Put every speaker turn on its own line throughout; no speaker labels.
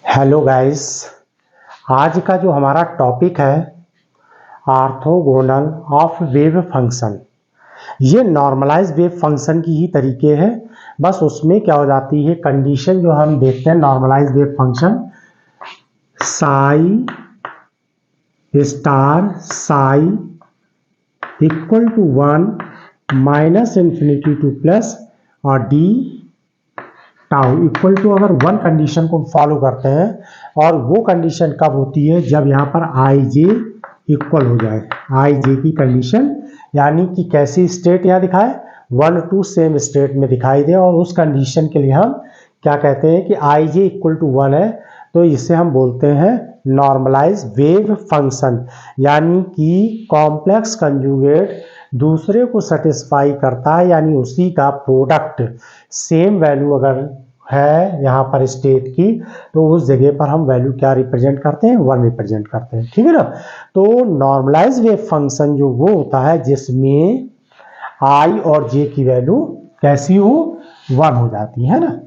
Hello guys, आज का जो हमारा टॉपिक है ऑर्थोगोनल ऑफ वेव फंक्शन। ये नॉर्मलाइज वेव फंक्शन की ही तरीके है, बस उसमें क्या हो जाती है कंडीशन जो हम देखते हैं normalize wave function psi star psi equal to 1 minus infinity to plus और डी टाउ इक्वल टू, अगर वन कंडीशन को फॉलो करते हैं और वो कंडीशन कब होती है जब यहाँ पर आई जे इक्वल हो जाए। आई जे की कंडीशन यानी कि कैसी स्टेट यहाँ दिखाए 1 2 सेम स्टेट में दिखाई दे, और उस कंडीशन के लिए हम क्या कहते हैं कि आई जे इक्वल टू 1 है, तो इसे हम बोलते हैं नॉर्मलाइज वेव फंक्शन। यानी कि कॉम्प्लेक्स कंजुगेट दूसरे को सेटिस्फाई करता है, यानी उसी का प्रोडक्ट सेम वैल्यू अगर है यहाँ पर स्टेट की, तो उस जगह पर हम वैल्यू क्या रिप्रेजेंट करते हैं 1 रिप्रेजेंट करते हैं। ठीक है ना। तो नॉर्मलाइज वेव फंक्शन जो वो होता है जिसमें आई और जे की वैल्यू कैसी हो 1 हो जाती है ना।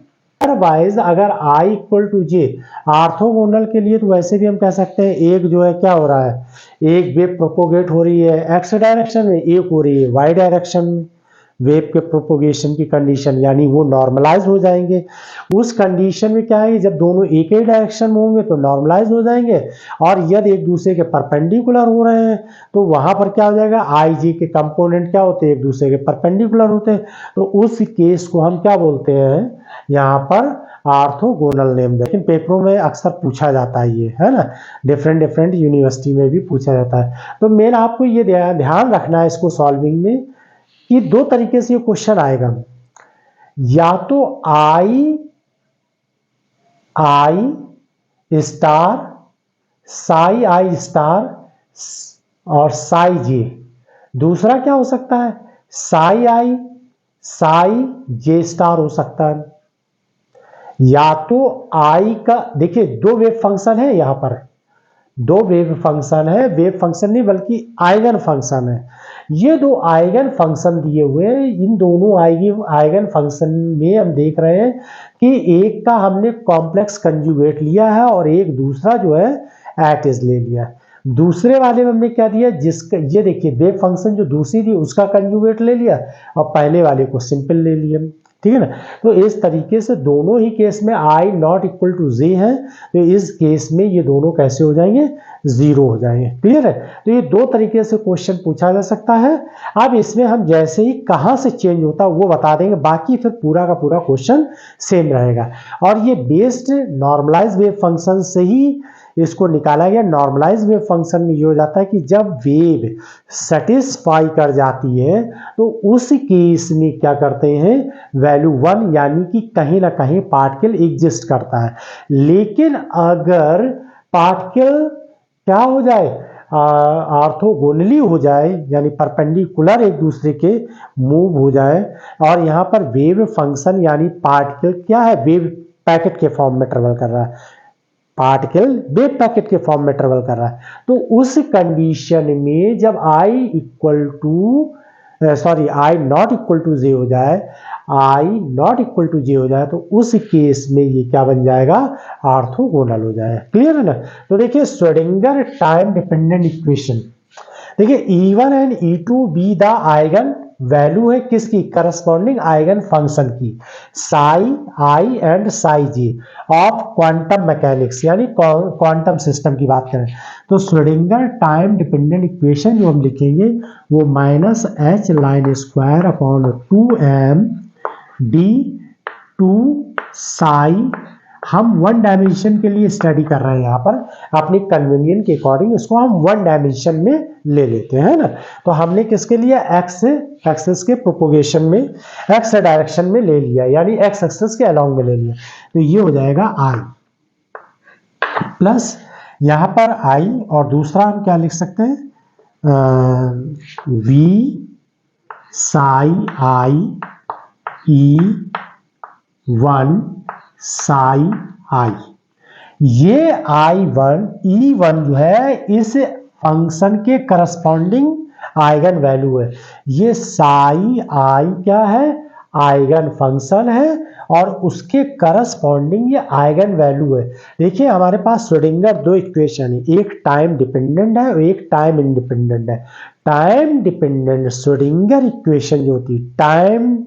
अदरवाइज अगर आई इक्वल टू जे ऑर्थोगोनल के लिए, तो वैसे भी हम कह सकते हैं एक जो है क्या हो रहा है, एक वेव प्रोपोगेट हो रही है एक्स डायरेक्शन में, एक हो रही है वाई डायरेक्शन में। वेव के प्रोपोगेशन की कंडीशन यानी वो नॉर्मलाइज हो जाएंगे। उस कंडीशन में क्या है, जब दोनों एक ही डायरेक्शन में होंगे तो नॉर्मलाइज हो जाएंगे, और यदि एक दूसरे के परपेंडिकुलर हो रहे हैं तो वहां पर क्या हो जाएगा, आई जी के कंपोनेंट क्या होते हैं एक दूसरे के परपेंडिकुलर होते हैं, तो उस केस को हम क्या बोलते हैं यहाँ पर ऑर्थोगोनल नेम। लेकिन पेपरों में अक्सर पूछा जाता है ये, है ना, डिफरेंट यूनिवर्सिटी में भी पूछा जाता है। तो मेन आपको ये ध्यान रखना है इसको सॉल्विंग में कि दो तरीके से ये क्वेश्चन आएगा, या तो आई स्टार साई आई स्टार और साई जे, दूसरा क्या हो सकता है साई आई साई जे स्टार हो सकता है। या तो आई का, देखिए दो वेव फंक्शन है यहाँ पर, दो वेव फंक्शन है, वेव फंक्शन नहीं बल्कि आइगन फंक्शन है। ये दो आइगन फंक्शन दिए हुए हैं, इन दोनों आइगन फंक्शन में हम देख रहे हैं कि एक का हमने कॉम्प्लेक्स कंजुगेट लिया है और एक दूसरा जो है एट इज ले लिया है। दूसरे वाले में हमने क्या दिया, जिसका ये देखिए वेव फंक्शन जो दूसरी थी उसका कंजुगेट ले लिया और पहले वाले को सिंपल ले लिया। ठीक है ना। तो इस तरीके से दोनों ही केस में आई नॉट इक्वल टू जे है, तो इस केस में ये दोनों कैसे हो जाएंगे, जीरो हो जाएंगे। क्लियर है। तो ये दो तरीके से क्वेश्चन पूछा जा सकता है। अब इसमें हम जैसे ही कहां से चेंज होता है वो बता देंगे, बाकी फिर पूरा का पूरा क्वेश्चन सेम रहेगा। और ये बेस्ड नॉर्मलाइज वेव फंक्शन से ही इसको निकाला गया। नॉर्मलाइज वेव फंक्शन में ये हो जाता है कि जब वेव सेटिस्फाई कर जाती है तो उस केस में क्या करते हैं वैल्यू 1, यानी कि कहीं ना कहीं पार्टिकल एग्जिस्ट करता है। लेकिन अगर पार्टिकल क्या हो जाए ऑर्थोगोनली हो जाए, यानी परपेंडिकुलर एक दूसरे के मूव हो जाए, और यहाँ पर वेव फंक्शन यानी पार्टिकल क्या है वेव पैकेट के फॉर्म में ट्रेवल कर रहा है, पार्टिकल वेव पैकेट के फॉर्म में ट्रेवल कर रहा है, तो उस कंडीशन में जब i equal to i not equal to j हो जाए, i not equal to j हो जाए, तो उस केस में ये क्या बन जाएगा ऑर्थोगोनल हो जाएगा। क्लियर है ना। तो देखिए श्रोडिंगर टाइम डिपेंडेंट इक्वेशन, देखिए E1 and E2 be the eigen value है किसकी, करस्पॉन्डिंग आइगन फंक्शन की, psi i and psi j of quantum mechanics, यानी क्वांटम सिस्टम की बात करें तो श्रोडिंगर टाइम डिपेंडेंट इक्वेशन जो हम लिखेंगे वो minus h line square upon 2m d two psi. हम वन डायमेंशन के लिए स्टडी कर रहे हैं यहाँ पर, अपनी कन्वीनियंट के अकॉर्डिंग इसको हम वन डायमेंशन में ले लेते हैं ना। तो हमने किसके लिए एक्स एक्सिस के प्रोपोगेशन में एक्स डायरेक्शन में ले लिया, यानी एक्स एक्सिस के अलोंग में ले लिया, तो ये हो जाएगा आई प्लस यहाँ पर आई, और दूसरा हम क्या लिख सकते हैं वी साई आई ई 1 साई आई। ये I1 E1 जो है इस फंक्शन के करस्पॉन्डिंग आइगन वैल्यू है। ये साई आई क्या है आइगन फंक्शन है, और उसके करस्पॉन्डिंग ये आइगन वैल्यू है। देखिए हमारे पास श्रोडिंगर दो इक्वेशन है, एक टाइम डिपेंडेंट है और एक टाइम इंडिपेंडेंट है। टाइम डिपेंडेंट श्रोडिंगर इक्वेशन जो होती है, टाइम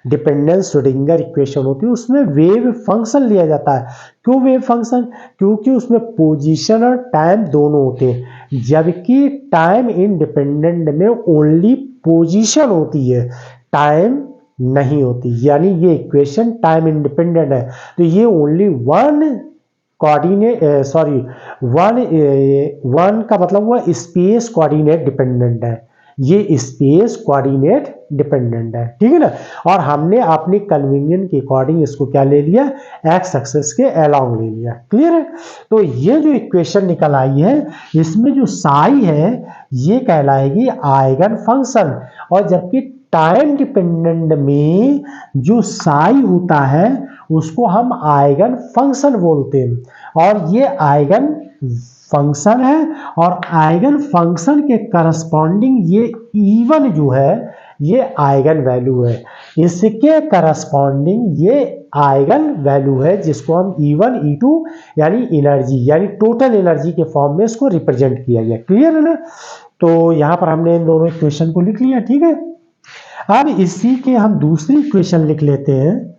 डिपेंडेंट श्रोडिंगर इक्वेशन होती है, उसमें वेव फंक्शन लिया जाता है। क्यों वेव फंक्शन? क्योंकि उसमें पोजीशन और टाइम दोनों होते हैं, जबकि टाइम इंडिपेंडेंट में ओनली पोजीशन होती है, टाइम नहीं होती। यानी ये इक्वेशन टाइम इंडिपेंडेंट है, तो ये ओनली वन कोऑर्डिनेट वन का मतलब हुआ स्पेस कोऑर्डिनेट डिपेंडेंट है, ये स्पेस कोऑर्डिनेट डिपेंडेंट है, ठीक है ना। और हमने अपनी कन्वीनियंट के अकॉर्डिंग इसको क्या ले लिया, एक्स एक्सिस के अलोंग ले लिया। क्लियर है? तो ये जो इक्वेशन निकल आई है, इसमें जो साई है ये कहलाएगी आइगन फंक्शन, और जबकि टाइम डिपेंडेंट में जो साई होता है उसको हम आइगन फंक्शन बोलते हैं, और ये आइगन फंक्शन है, और आइगन फंक्शन के करस्पॉन्डिंग ये इवन जो है ये आइगन वैल्यू है, इसके करस्पॉन्डिंग ये आइगन वैल्यू है, जिसको हम E1 E2 यानी एनर्जी यानी टोटल एनर्जी के फॉर्म में इसको रिप्रेजेंट किया गया। क्लियर है ना? तो यहां पर हमने इन दोनों इक्वेशन को लिख लिया, ठीक है। अब इसी के हम दूसरी इक्वेशन लिख लेते हैं,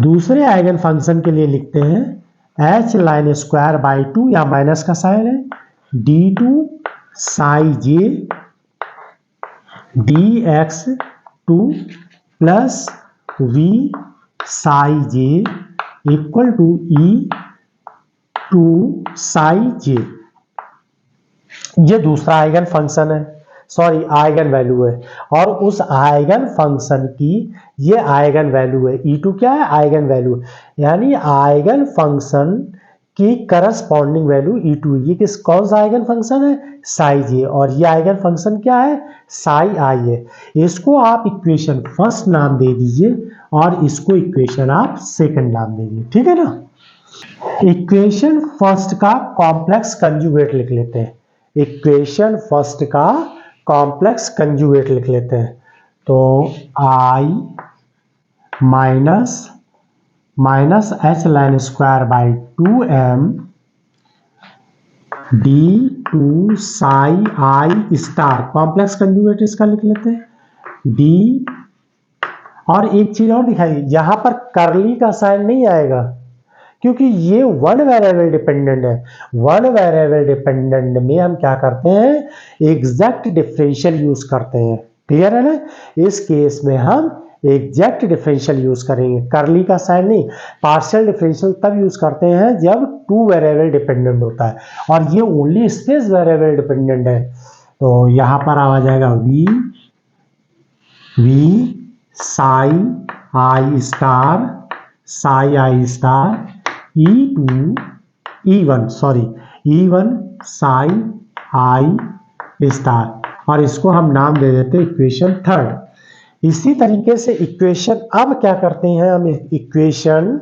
दूसरे आइगन फंक्शन के लिए लिखते हैं h लाइन स्क्वायर बाई 2 या माइनस का साइन है d2 psi j dx2 plus v psi j equal to E2 psi j. ये दूसरा आइगन फंक्शन है, सॉरी आइगन वैल्यू है, और उस आइगन फंक्शन की ये आइगन वैल्यू है। E2 क्या है? आइगन वैल्यू, यानी आइगन फंक्शन की करस्पॉन्डिंग वैल्यू E2। ये कौन सा आइगन फंक्शन है? साई जे, और ये आइगन फंक्शन क्या है? साई आई है। इसको आप इक्वेशन फर्स्ट नाम दे दीजिए और इसको इक्वेशन आप सेकंड नाम दे दीजिए, ठीक है ना। इक्वेशन फर्स्ट का कॉम्प्लेक्स कंजुगेट लिख लेते हैं, इक्वेशन फर्स्ट का कॉम्प्लेक्स कंजुगेट लिख लेते हैं। तो I minus h line square by 2m d2 Sai i star, complex conjugate इसका लिख लेते हैं d। और एक चीज और दिखाई, यहां पर करली का साइन नहीं आएगा, क्योंकि ये वन वेरिएबल डिपेंडेंट है। वन वेरिएबल डिपेंडेंट में हम क्या करते हैं? एग्जैक्ट डिफरेंशियल यूज करते हैं। क्लियर है ना? इस केस में हम एग्जैक्ट डिफरेंशियल यूज करेंगे, करली का साइन नहीं। पार्शियल डिफरेंशियल तब यूज करते हैं जब टू वेरिएबल डिपेंडेंट होता है, और ये ओनली स्पेस वेरिएबल डिपेंडेंट है। तो यहां पर आ जाएगा V psi i star psi i star E1 psi i star, और इसको हम नाम दे देते हैं इक्वेशन थर्ड। इसी तरीके से इक्वेशन, अब क्या करते हैं हम, equation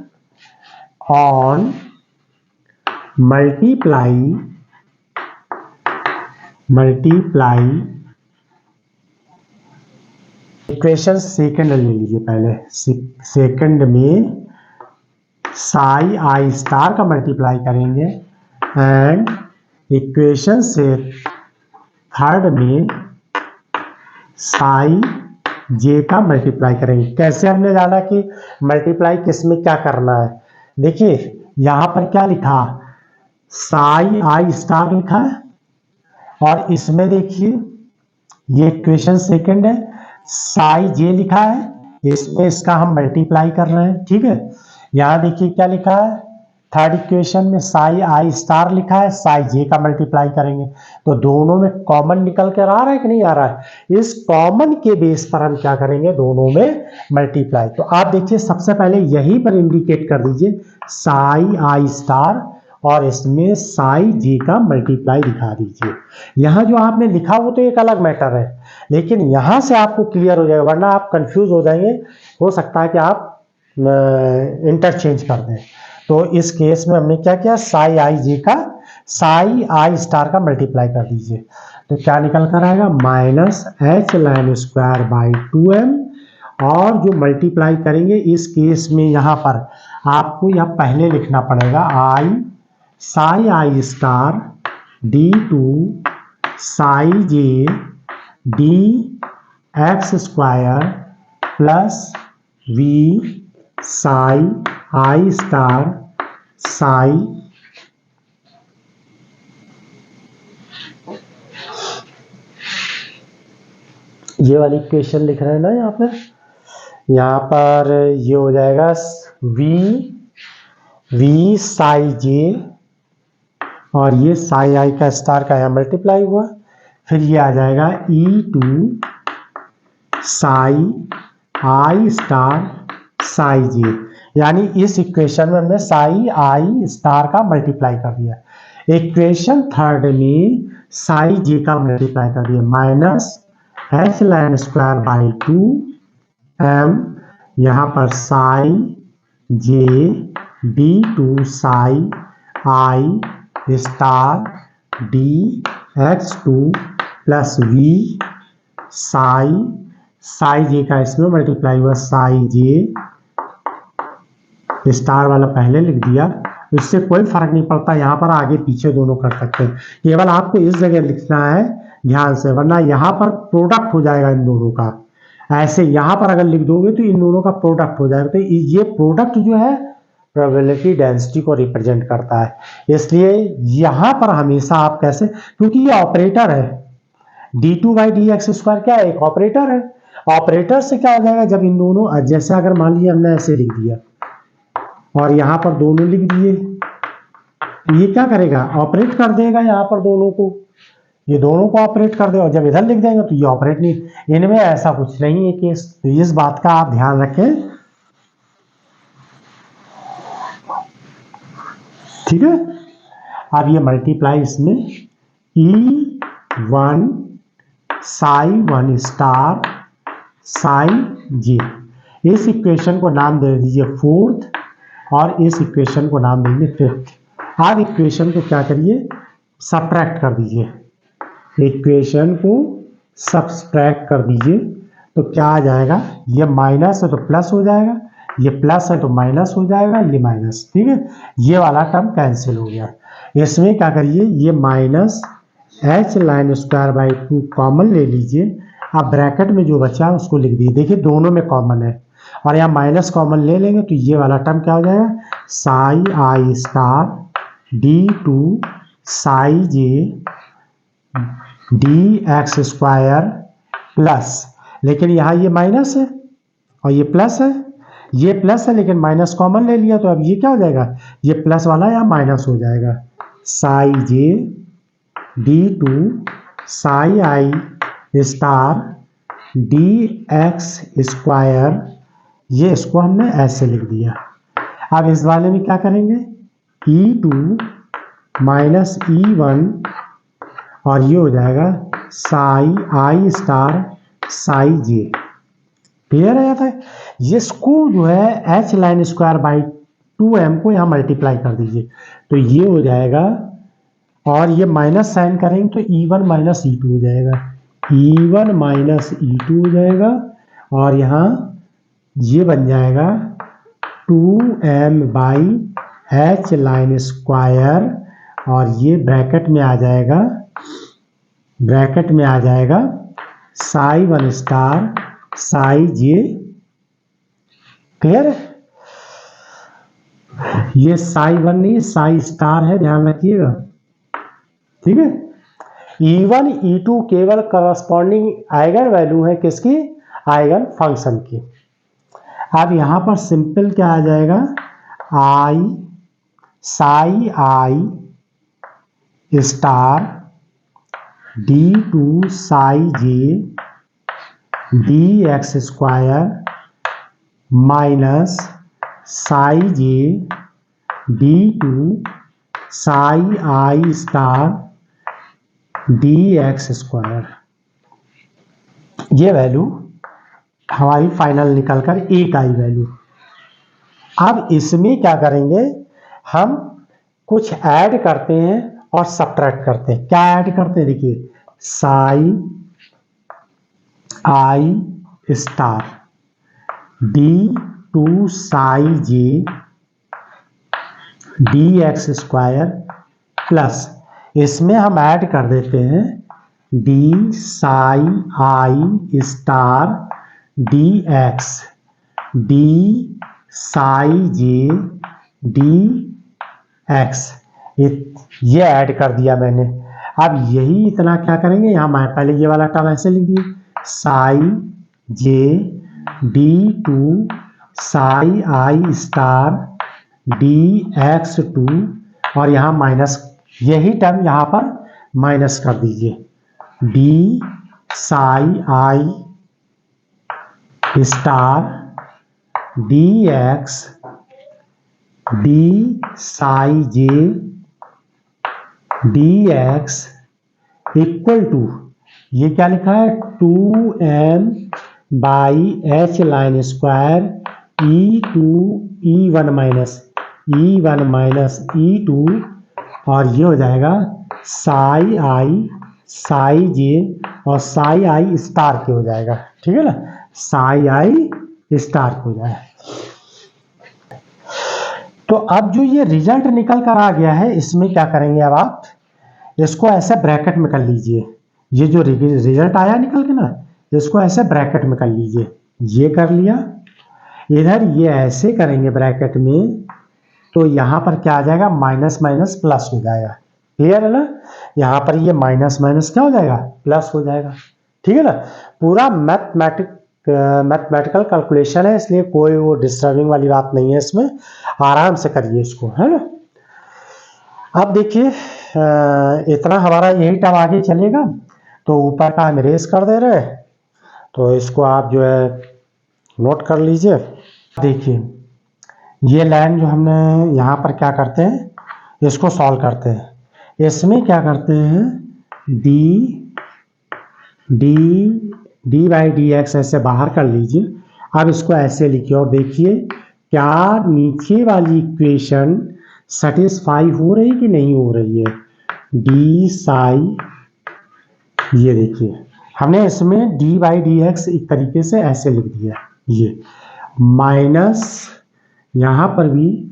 on multiply equation second ले लीजिए। पहले सेकंड में साई आई स्टार का मल्टीप्लाई करेंगे, एंड इक्वेशन से थर्ड में साई जे का मल्टीप्लाई करेंगे। कैसे हमने जाना कि मल्टीप्लाई किस में क्या करना है? देखिए यहां पर क्या लिखा, साई आई स्टार लिखा है, और इसमें देखिए ये इक्वेशन सेकंड है, साई जे लिखा है, इसमें इसका हम मल्टीप्लाई कर रहे हैं, ठीक है। यहां देखिए क्या लिखा है, थर्ड इक्वेशन में साई आई स्टार लिखा है, साई जे का मल्टीप्लाई करेंगे। तो दोनों में कॉमन निकल कर आ रहा है कि नहीं आ रहा है? इस कॉमन के बेस पर हम क्या करेंगे, दोनों में मल्टीप्लाई। तो आप देखिए सबसे पहले यहीं पर इंडिकेट कर दीजिए साई आई स्टार, और इसमें साई जे का मल्टीप्लाई दिखा दीजिए। यहां जो आपने लिखा वो तो एक अलग मैटर है, लेकिन यहां से आपको क्लियर हो जाएगा, वरना आप कंफ्यूज हो जाएंगे, हो सकता है कि आप इंटरचेंज कर दें। तो इस केस में हमने क्या किया, साई आई जे का साई आई स्टार का मल्टीप्लाई कर दीजिए। तो क्या निकल कर आएगा, minus h line square by 2m, और जो मल्टीप्लाई करेंगे इस केस में यहाँ पर आपको यह पहले लिखना पड़ेगा i psi i star d two psi j d x square plus v psi i star psi ये वाली इक्वेशन लिख रहे हैं ना यहाँ पर ये हो जाएगा वी साई जे और ये साई आई का स्टार का यहाँ मल्टीप्लाई हुआ, फिर ये आ जाएगा E two psi i star psi j, यानी इस इक्वेशन में हमने साई आई स्टार का मल्टीप्लाई कर दिया। इक्वेशन थर्ड में साई जे का मल्टीप्लाई कर दिया minus h line square by 2m, यहाँ पर psi j d two psi i star d x two plus v psi j का इसमें मल्टीप्लाई हुआ साई जे, स्टार वाला पहले लिख दिया, इससे कोई फर्क नहीं पड़ता, यहाँ पर आगे पीछे दोनों कर सकते हैं, केवल आपको इस जगह लिखना है ध्यान से, वरना यहाँ पर प्रोडक्ट हो जाएगा इन दोनों का। ऐसे यहाँ पर अगर लिख दोगे तो इन दोनों का प्रोडक्ट हो जाएगा, तो ये प्रोडक्ट जो है प्रोबेबिलिटी डेंसिटी को रिप्रेजेंट करता है, इसलिए यहाँ पर हमेशा आप कैसे, क्योंकि ये ऑपरेटर है d2 by d x square क्या है, एक ऑपरेटर है। ऑपरेटर से क्या हो जाएगा, जब इन दोनों, जैसे अगर मान लीजिए हमने ऐसे लिख दिया और यहाँ पर दोनों लिख दिए, ये क्या करेगा, ऑपरेट कर देगा यहाँ पर दोनों को, ये दोनों को ऑपरेट कर देगा, और जब इधर लिख देंगे तो ये ऑपरेट नहीं, इनमें ऐसा कुछ नहीं है केस, तो इस बात का आप ध्यान रखें, ठीक है। अब ये मल्टीप्लाई इसमें E1 साई 1 स्टार साई जे, इस इक्वेशन को नाम दे दीजिए फोर्थ और इस इक्वेशन को नाम देंगे फिफ्थ। अब इक्वेशन को क्या करिए, सब्ट्रैक्ट कर दीजिए, इक्वेशन को सब्ट्रैक्ट कर दीजिए, तो क्या आ जाएगा, ये माइनस है तो प्लस हो जाएगा, ये प्लस है तो माइनस हो जाएगा, ये माइनस, ठीक है, ये वाला टर्म कैंसिल हो गया। इसमें क्या करिए, ये minus h line square by 2 common ले लीजिए, अब ब्रैकेट में जो बचा उसको लिख दीजिए, देखिए दोनों में कॉमन है, और यहाँ माइनस कॉमन ले लेंगे तो ये वाला टर्म क्या हो जाएगा, psi i star d two psi j d x square plus, लेकिन यहाँ ये माइनस है और ये प्लस है, ये प्लस है लेकिन माइनस कॉमन ले लिया, तो अब ये क्या हो जाएगा, ये प्लस वाला यहाँ माइनस हो जाएगा, psi j d two psi i star d x square, ये इसको हमने ऐसे लिख दिया। अब इस वाले में क्या करेंगे, E2 माइनस E1 और ये हो जाएगा psi i star psi J, clear है जाता है। इसको जो है H line square by 2m को यहाँ मल्टीप्लाई कर दीजिए, तो ये हो जाएगा, और ये माइनस साइन करेंगे तो E1 माइनस E2 हो जाएगा, E1 माइनस E2 हो जाएगा, और यहाँ ये बन जाएगा 2m by h line square, और ये ब्रैकेट में आ जाएगा साई 1 स्टार साई जे, क्लियर है। ये साई 1 नहीं साई स्टार है, ध्यान रखिएगा, ठीक है। E1 E2 केवल करस्पॉन्डिंग आइगन वैल्यू है किसकी, आइगन फंक्शन की। अब यहां पर सिंपल क्या आ जाएगा, i psi i star d two psi j d x square minus psi j d two psi i star d x square, ये वैल्यू हमारी फाइनल निकलकर एक आई वैल्यू। अब इसमें क्या करेंगे, हम कुछ ऐड करते हैं और सब्ट्रैक्ट करते हैं। क्या ऐड करते हैं, देखिए Sai i star d2 psi j dx square plus इसमें हम ऐड कर देते हैं d psi i star dx d psi j dx ये ऐड कर दिया मैंने। अब यही इतना क्या करेंगे, यहाँ मैं पहले ये वाला टर्म ऐसे लिख दिए साई जे d2 Sai i star dx2 और यहाँ माइनस, यही टर्म यहाँ पर माइनस कर दीजिए d psi i star dx d psi j dx equal to, ये क्या लिखा है 2m by h line square e2 e1 minus e2 और ये हो जाएगा साई आई साई जे और साई आई स्टार के हो जाएगा, ठीक है ना, साई आई स्टार के हो जाएगा। तो अब जो ये रिजल्ट निकल कर आ गया है, इसमें क्या करेंगे, अब आप इसको ऐसे ब्रैकेट में कर लीजिए, ये जो रिजल्ट आया निकल के ना, इसको ऐसे ब्रैकेट में कर लीजिए, ये कर लिया, इधर ये ऐसे करेंगे ब्रैकेट में, तो यहाँ पर क्या आ जाएगा, माइनस माइनस प्लस हो जाएगा, क्लियर है ना, यहाँ पर ये माइनस माइनस क्या हो जाएगा, प्लस हो जाएगा, ठीक है ना। पूरा मैथमेटिकल कैलकुलेशन है, इसलिए कोई वो डिस्टर्बिंग वाली बात नहीं है इसमें, आराम से करिए इसको, है ना। अब देखिए इतना हमारा यही टर्म आगे चलेगा, तो ऊपर का हम इरेज कर दे रहे हैं, तो इसको आप जो है नोट कर लीजिए। देखिए ये लाइन जो हमने यहाँ पर क्या करते हैं, इसको सॉल्व करते हैं, इसमें क्या करते हैं डी बाई डी एक्स ऐसे बाहर कर लीजिए। अब इसको ऐसे लिखिए और देखिए क्या नीचे वाली इक्वेशन सेटिस्फाई हो रही कि नहीं हो रही है, डी साई, ये देखिए हमने इसमें डी बाई डी एक्स एक तरीके से ऐसे लिख दिया, ये माइनस यहाँ पर भी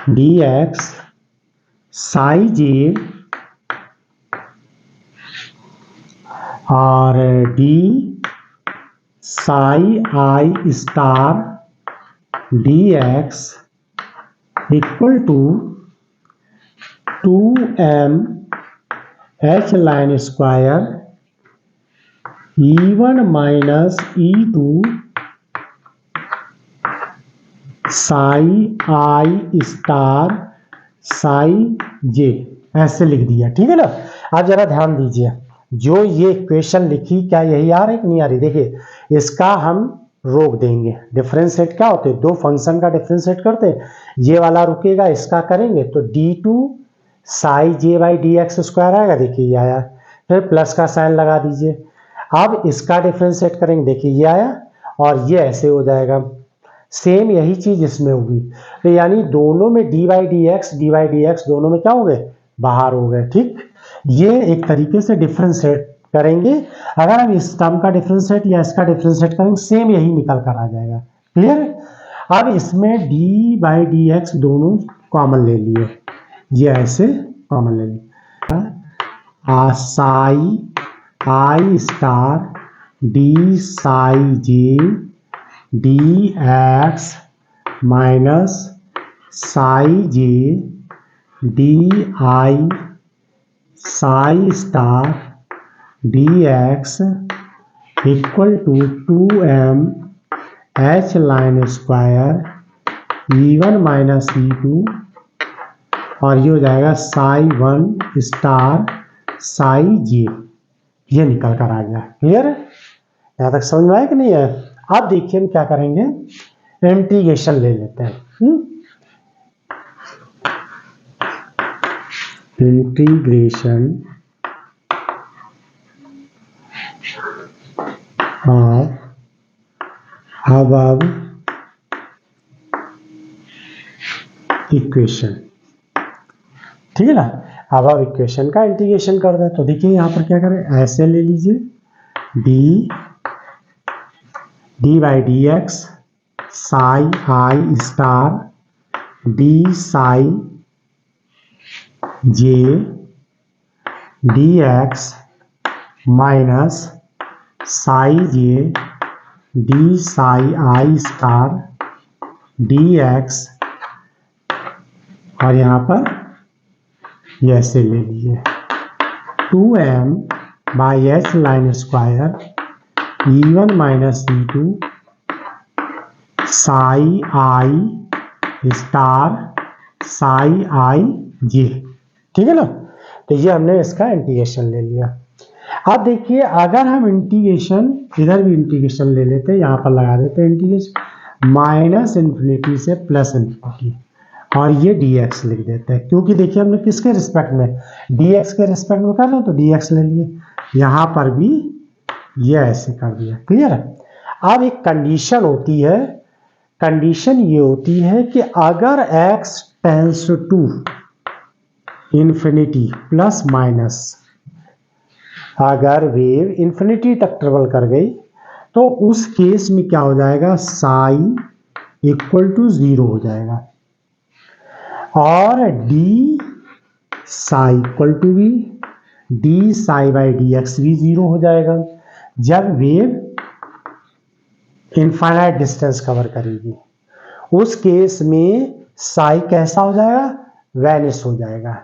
डी एक्स साई जे और d psi i star d x equal to 2m h line square e1 minus e2 psi i star psi j, ऐसे लिख दिया, ठीक है ना। अब जरा ध्यान दीजिए, जो ये इक्वेशन लिखी क्या यही आ रही कि नहीं आ रही, देखिए इसका हम रोक देंगे, डिफरेंशिएट क्या होते हैं, दो फंक्शन का डिफरेंशिएट करते हैं, ये वाला रुकेगा, इसका करेंगे तो d2 psi J by d x square आएगा, देखिए ये आया, फिर प्लस का साइन लगा दीजिए, अब इसका डिफरेंशिएट करेंगे, देखिए ये आया और ये ऐसे हो जाएगा, सेम यही चीज इसमें होगी, तो यानी दोनों में डी बाई डी एक्स दोनों में क्या हो गए, बाहर हो गए, ठीक। ये एक तरीके से डिफरेंशिएट करेंगे, अगर हम इस टर्म का डिफरेंशिएट या इसका डिफरेंशिएट करेंगे सेम यही निकल कर आ जाएगा, क्लियर। अब इसमें डी बाई डी एक्स दोनों कॉमन ले लिए, ये ऐसे कॉमन ले लिए, psi i star d psi j d x minus psi j d i psi star d x equal to 2m h line square e1 minus e2 और ये हो जाएगा साई 1 स्टार साई जे, ये निकल कर आ गया, क्लियर है, यहाँ तक समझ में आया कि नहीं है। अब देखिए हम क्या करेंगे, इंटीग्रेशन ले लेते हैं, इंटीग्रेशन ऑफ अबव इक्वेशन, ठीक है ना, अबव इक्वेशन का इंटीग्रेशन कर दें, तो देखिए यहाँ पर क्या करें, ऐसे ले लीजिए d d by d x psi i star d psi j d x minus psi j d psi i star d x, और यहाँ पर ये ऐसे ले लिए 2m by h line square E1 minus E2 psi i star psi i j. ठीक है ना, तो ये हमने इसका इंटीग्रेशन ले लिया। अब देखिए अगर हम इंटीग्रेशन इधर भी इंटीग्रेशन ले लेते, यहाँ पर लगा देते इंटीग्रेशन माइनस इन्फिनिटी से प्लस इन्फिनिटी, और ये dx लिख देते हैं, क्योंकि देखिए हमने किसके रिस्पेक्ट में dx के रिस्पेक्ट में कर रहे हैं तो dx ले लिए, यहाँ पर भी ये ऐसे कर दिया। क्लियर है। अब एक कंडीशन होती है, कंडीशन ये होती है कि अगर x tends to infinity plus minus, अगर वेव इन्फिनिटी तक ट्रेवल कर गई तो उस केस में क्या हो जाएगा, साई इक्वल टू 0 हो जाएगा और डी साई इक्वल टू भी D psi by d x भी 0 हो जाएगा जब वेव इनफाइनाइट डिस्टेंस कवर करेगी। उस केस में साई कैसा हो जाएगा, वैनिश हो जाएगा।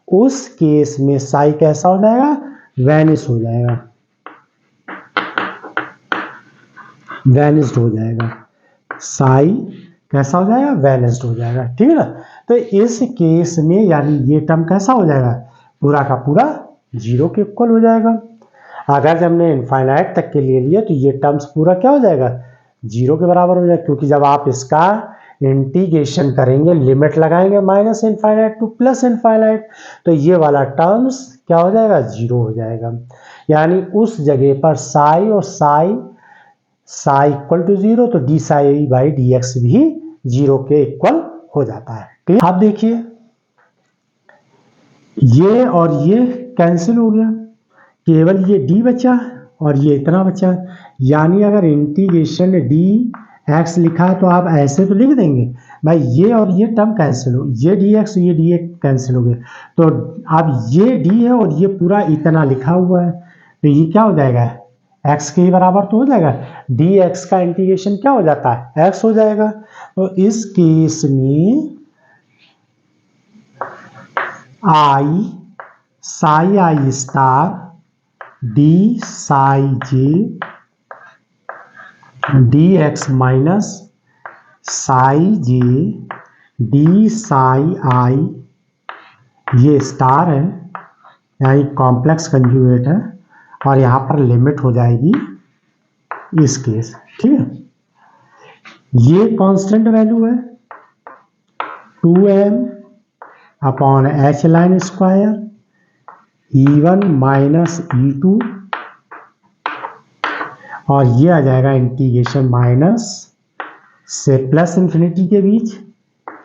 उस केस में साई कैसा हो जाएगा, वैनिश हो जाएगा, वैनिश्ड हो जाएगा। साई कैसा हो जाएगा, वैनिश्ड हो जाएगा। ठीक है ना, तो इस केस में यानी ये टर्म कैसा हो जाएगा, पूरा का पूरा 0 के इक्वल हो जाएगा। अगर जब हमने इनफाइनाइट तक के लिए लिया तो ये टर्म्स पूरा क्या हो जाएगा, 0 के बराबर हो जाएगा, क्योंकि जब आप इसका इंटीग्रेशन करेंगे, लिमिट लगाएंगे minus infinite two plus infinite, तो ये वाला टर्म्स क्या हो जाएगा, 0 हो जाएगा। यानी उस जगह पर साई और साई इक्वल टू 0, तो D psi by d x भी 0 के इक्वल हो जाता है। ठीक है, आप देखिए ये और ये कैंसिल हो गया, केवल ये डी बचा और ये इतना बचा। यानी अगर इंटीग्रेशन डी एक्स लिखा है तो आप ऐसे तो लिख देंगे भाई, ये और ये टर्म कैंसिल हो, ये डी एक्स ये डी एक्स कैंसिल हो गए, तो अब ये डी है और ये पूरा इतना लिखा हुआ है, तो ये क्या हो जाएगा, x के बराबर तो हो जाएगा। dx का इंटीग्रेशन क्या हो जाता है, x हो जाएगा। तो इस केस में आई psi i star d psi j d x minus psi j d psi आई, ये स्टार है यानी कॉम्प्लेक्स कंजुगेट है, और यहाँ पर लिमिट हो जाएगी इस केस। ठीक है, ये कांस्टेंट वैल्यू है 2m upon H line square E1 minus E2, और ये आ जाएगा इंटीग्रेशन माइनस से प्लस इन्फिनिटी के बीच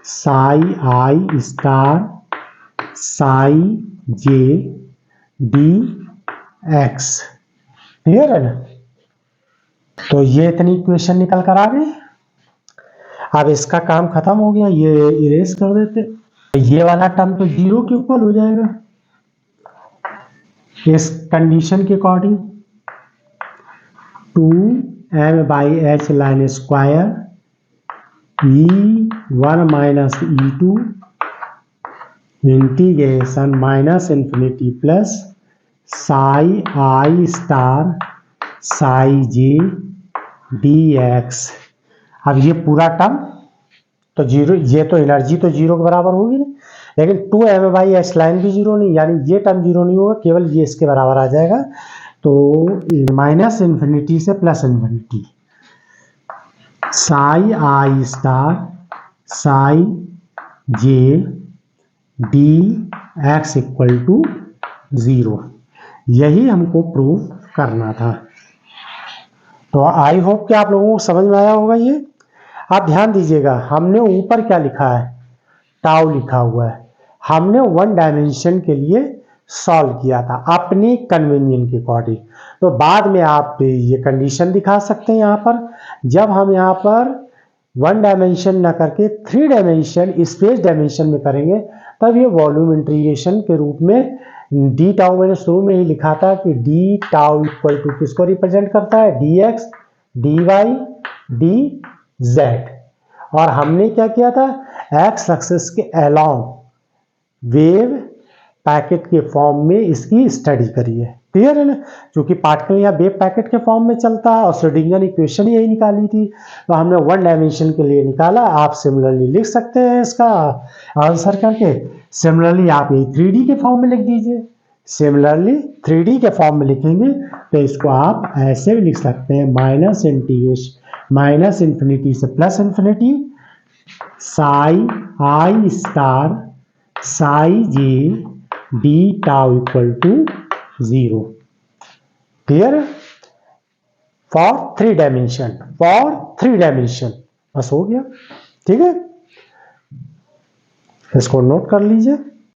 Sai i star psi j d x. Clear है ना, तो ये इतनी इक्वेशन निकल कर आ गई। अब इसका काम खत्म हो गया, ये इरेज कर देते, ये वाला टर्म तो 0 के इक्वल हो जाएगा इस कंडीशन के according. 2m by h line square E1 minus E2 integration minus infinity plus psi i star psi j d x. अब ये पूरा टर्म तो 0, ये तो एनर्जी तो 0 के बराबर होगी ना, लेकिन 2m बाई एच लाइन भी 0 नहीं, यानी ये टर्म 0 नहीं होगा, केवल ये इसके बराबर आ जाएगा। तो माइनस इन्फिनिटी से plus infinity psi i star psi j d x equal to 0, यही हमको प्रूव करना था। तो आई होप कि आप लोगों को समझ में आया होगा ये। आप ध्यान दीजिएगा, हमने ऊपर क्या लिखा है, टाउ लिखा हुआ है, हमने 1 डायमेंशन के लिए सॉल्व किया था अपनी कन्वीनियंट के अकॉर्डिंग। तो बाद में आप ये कंडीशन दिखा सकते हैं यहाँ पर, जब हम यहाँ पर 1 डायमेंशन ना करके 3 डायमेंशन स्पेस डायमेंशन में करेंगे तब ये वॉल्यूम इंटीग्रेशन के रूप में डी टाउ मैंने शुरू में ही लिखा था कि डी टाउ इक्वल टू किसको रिप्रेजेंट करता है, d x d y d z. और हमने क्या किया था, एक्स एक्सिस के अलोंग वेव पैकेट के फॉर्म में इसकी स्टडी करी है। क्लियर है ना, क्योंकि पार्टिकल यहाँ वेव पैकेट के फॉर्म में चलता है और श्रोडिंगर इक्वेशन यही निकाली थी, तो हमने 1 डायमेंशन के लिए निकाला। आप सिमिलरली लिख सकते हैं इसका आंसर करके। सिमिलरली आप ये 3D के फॉर्म में लिख दीजिए। सिमिलरली 3D के फॉर्म में लिखेंगे तो इसको आप ऐसे भी लिख सकते हैं, माइनस इंफिनिटी से plus infinity psi i star psi j d tau equal to 0। Clear? For 3 dimension बस हो गया। ठीक है, इसको नोट कर लीजिए।